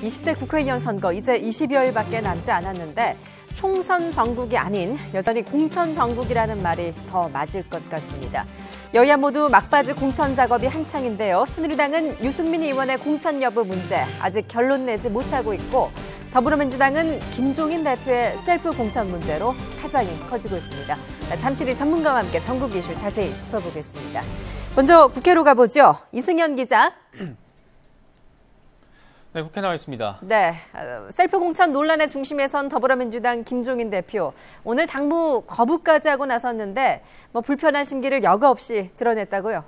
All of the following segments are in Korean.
20대 국회의원 선거 이제 20여일밖에 남지 않았는데 총선 정국이 아닌 여전히 공천 정국이라는 말이 더 맞을 것 같습니다. 여야 모두 막바지 공천 작업이 한창인데요. 새누리당은 유승민 의원의 공천 여부 문제 아직 결론 내지 못하고 있고 더불어민주당은 김종인 대표의 셀프 공천 문제로 파장이 커지고 있습니다. 잠시 뒤 전문가와 함께 전국 이슈 자세히 짚어보겠습니다. 먼저 국회로 가보죠. 이승현 기자. 네, 국회 나와 있습니다. 네, 셀프 공천 논란의 중심에 선 더불어민주당 김종인 대표. 오늘 당무 거부까지 하고 나섰는데 불편한 심기를 여과 없이 드러냈다고요?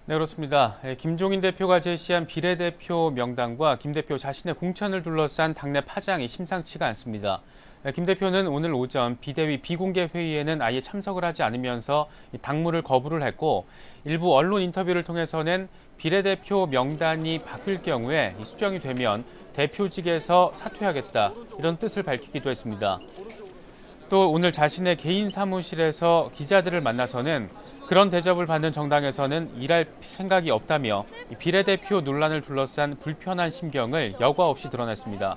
네, 그렇습니다. 김종인 대표가 제시한 비례대표 명단과 김 대표 자신의 공천을 둘러싼 당내 파장이 심상치가 않습니다. 김 대표는 오늘 오전 비대위 비공개 회의에는 아예 참석을 하지 않으면서 당무를 거부를 했고 일부 언론 인터뷰를 통해서는 비례대표 명단이 바뀔 경우에 수정이 되면 대표직에서 사퇴하겠다 이런 뜻을 밝히기도 했습니다. 또 오늘 자신의 개인 사무실에서 기자들을 만나서는 그런 대접을 받는 정당에서는 일할 생각이 없다며 비례대표 논란을 둘러싼 불편한 심경을 여과 없이 드러냈습니다.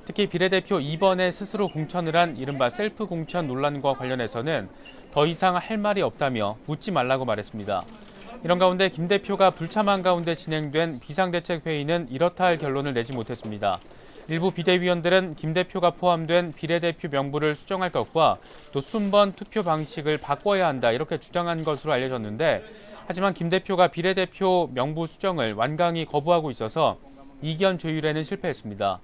특히 비례대표 2번에 스스로 공천을 한 이른바 셀프 공천 논란과 관련해서는 더 이상 할 말이 없다며 묻지 말라고 말했습니다. 이런 가운데 김 대표가 불참한 가운데 진행된 비상대책회의는 이렇다 할 결론을 내지 못했습니다. 일부 비대위원들은 김 대표가 포함된 비례대표 명부를 수정할 것과 또 순번 투표 방식을 바꿔야 한다 이렇게 주장한 것으로 알려졌는데 하지만 김 대표가 비례대표 명부 수정을 완강히 거부하고 있어서 이견 조율에는 실패했습니다.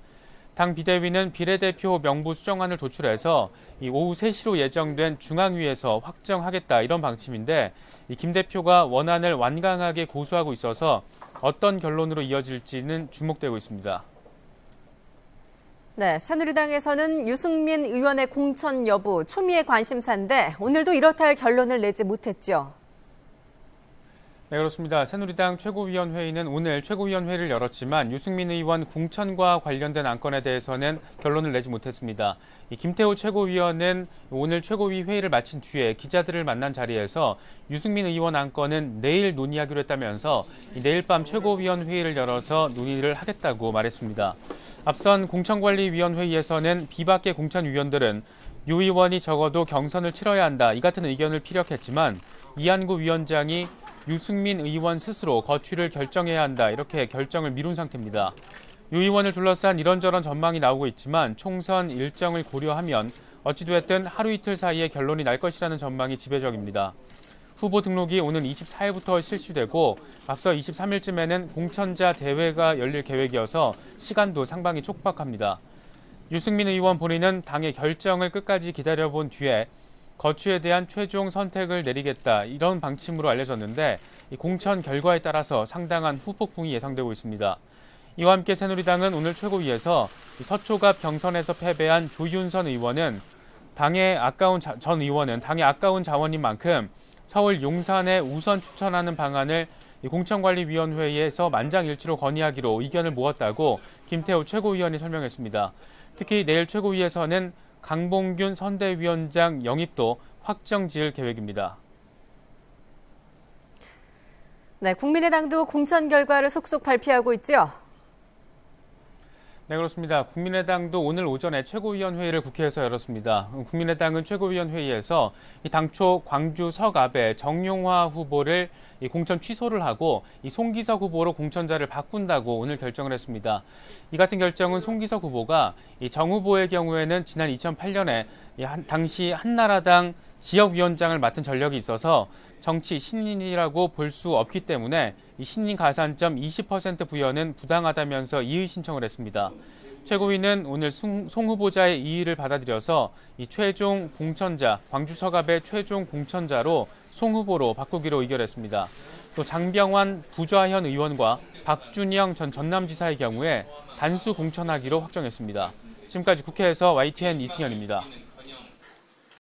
당 비대위는 비례대표 명부 수정안을 도출해서 오후 3시로 예정된 중앙위에서 확정하겠다 이런 방침인데 김 대표가 원안을 완강하게 고수하고 있어서 어떤 결론으로 이어질지는 주목되고 있습니다. 네, 새누리당에서는 유승민 의원의 공천 여부 초미의 관심사인데 오늘도 이렇다 할 결론을 내지 못했죠. 네, 그렇습니다. 새누리당 최고위원회의는 오늘 최고위원회를 열었지만 유승민 의원 공천과 관련된 안건에 대해서는 결론을 내지 못했습니다. 김태호 최고위원은 오늘 최고위 회의를 마친 뒤에 기자들을 만난 자리에서 유승민 의원 안건은 내일 논의하기로 했다면서 내일 밤 최고위원 회의를 열어서 논의를 하겠다고 말했습니다. 앞선 공천관리위원회의에서는 비박계 공천위원들은 유 의원이 적어도 경선을 치러야 한다 이 같은 의견을 피력했지만 이한구 위원장이 유승민 의원 스스로 거취를 결정해야 한다 이렇게 결정을 미룬 상태입니다. 유 의원을 둘러싼 이런저런 전망이 나오고 있지만 총선 일정을 고려하면 어찌됐든 하루 이틀 사이에 결론이 날 것이라는 전망이 지배적입니다. 후보 등록이 오는 24일부터 실시되고 앞서 23일쯤에는 공천자 대회가 열릴 계획이어서 시간도 상당히 촉박합니다. 유승민 의원 본인은 당의 결정을 끝까지 기다려본 뒤에 거취에 대한 최종 선택을 내리겠다 이런 방침으로 알려졌는데 이 공천 결과에 따라서 상당한 후폭풍이 예상되고 있습니다. 이와 함께 새누리당은 오늘 최고위에서 서초갑 경선에서 패배한 조윤선 의원은 당의 아까운 자원인 만큼 서울 용산에 우선 추천하는 방안을 공천관리위원회에서 만장일치로 건의하기로 의견을 모았다고 김태호 최고위원이 설명했습니다. 특히 내일 최고위에서는 강봉균 선대위원장 영입도 확정 지을 계획입니다. 네, 국민의당도 공천 결과를 속속 발표하고 있죠? 네, 그렇습니다. 국민의당도 오늘 오전에 최고위원회의를 국회에서 열었습니다. 국민의당은 최고위원회의에서 당초 광주 서갑의 정용화 후보를 공천 취소를 하고 송기석 후보로 공천자를 바꾼다고 오늘 결정을 했습니다. 이 같은 결정은 송기석 후보가 정 후보의 경우에는 지난 2008년에 당시 한나라당 지역위원장을 맡은 전력이 있어서 정치 신인이라고 볼 수 없기 때문에 신인 가산점 20% 부여는 부당하다면서 이의 신청을 했습니다. 최고위는 오늘 송 후보자의 이의를 받아들여서 최종 공천자, 광주 서갑의 최종 공천자로 송 후보로 바꾸기로 의결했습니다. 또 장병환 부좌현 의원과 박준영 전 전남지사의 경우에 단수 공천하기로 확정했습니다. 지금까지 국회에서 YTN 이승현입니다.